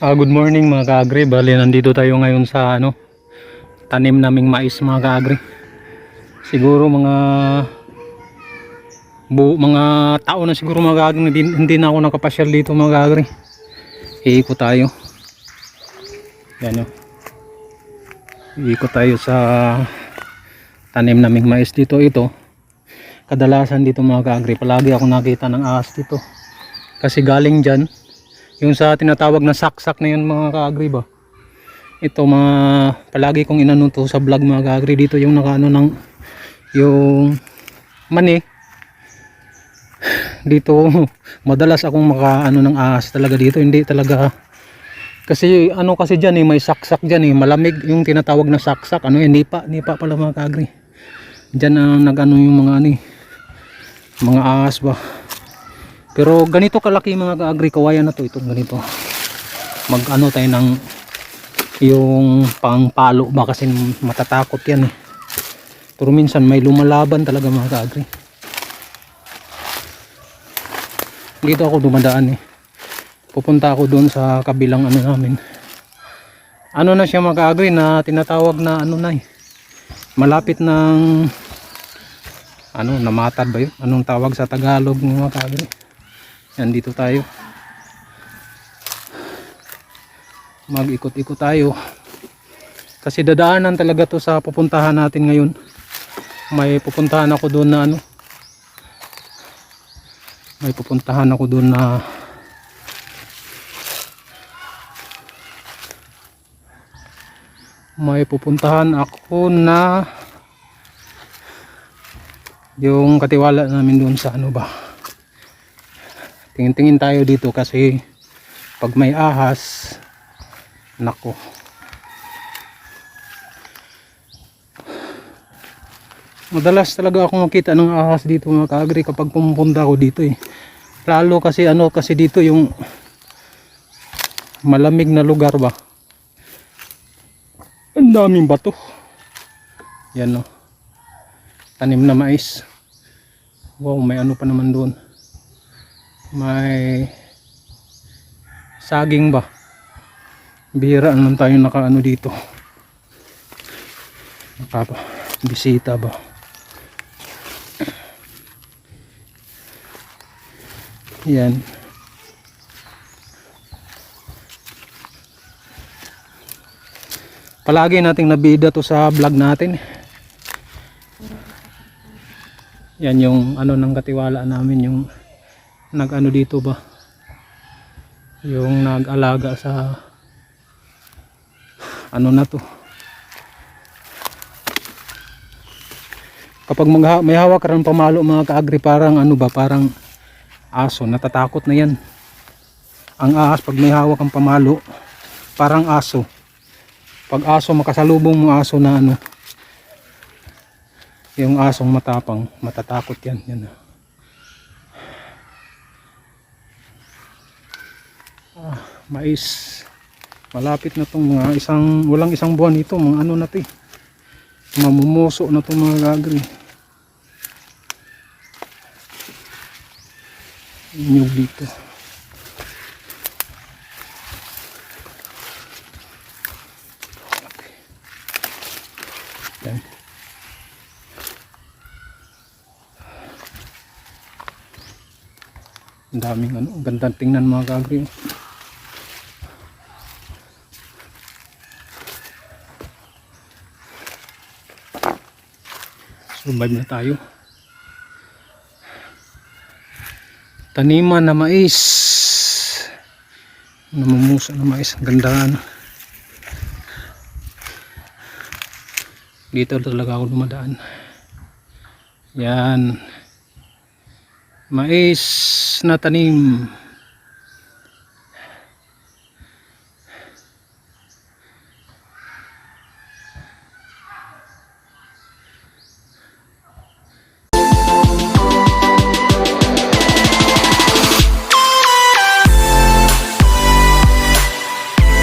Good morning mga ka-agri. Bali, nandito tayo ngayon sa tanim naming mais mga ka-agri. Siguro mga taon na siguro mga ka-agri, hindi na ako nakapasyal dito mga ka-agri. Iikot tayo. Yan o. Iikot tayo sa tanim naming mais dito. Ito, kadalasan dito mga ka-agri, palagi ako nakita ng ahas dito. Kasi galing dyan yung sa tinatawag na saksak na yun mga ka-agri ba. Ito palagi kong inano to sa vlog mga ka-agri. Dito yung nakaano ng yung mani. Dito madalas akong makaano ng ahas talaga dito. Hindi talaga kasi kasi dyan may saksak dyan malamig yung tinatawag na saksak. Nipa pala mga ka-agri. Dyan ang nagano yung mga mga ahas ba. Pero ganito kalaki mga ka-agri, kawayan na to. Itong ganito mag-ano tayo ng yung pangpalo ba, kasi matatakot yan pero minsan may lumalaban talaga mga ka-agri. Dito ako dumadaan pupunta ako doon sa kabilang namin. Na siya mga ka-agri, na tinatawag na malapit ng namatad ba yun? Anong tawag sa Tagalog mga ka-agri? Yan, dito tayo. Mag-ikot-ikot tayo. Kasi dadaanan talaga to sa pupuntahan natin ngayon. May pupuntahan ako doon na may pupuntahan ako doon na yung katiwala namin doon sa tingin-tingin tayo dito kasi pag may ahas, nako, madalas talaga ako makita ng ahas dito mga ka-agri kapag pumupunta ako dito lalo kasi kasi dito yung malamig na lugar ba. Ang daming bato. Yan tanim na mais. Wow, may pa naman doon. May saging ba. Bihira naman tayo nakaano dito. Bisita ba. Yan. Palagi nating nabida to sa vlog natin. Yan yung ng katiwala namin, yung dito ba, yung nag-alaga sa na to. Kapag may hawak ka ng pamalo mga ka-agri, parang parang aso, natatakot na yan ang ahas. Pag may hawak ang pamalo, parang aso. Pag aso, makasalubong mo aso na yung asong matapang, matatakot yan. Mais, malapit na tong mga walang isang buwan ito, mga na to mamumuso na tong mga ka-agri. Inyog dito. Okay. Yan. Ang daming gandang tingnan mga ka-agri. Survive na tayo. Taniman na mais, namumuso na mais. Ang ganda dito talaga ako dumadaan. Yan, mais na tanim.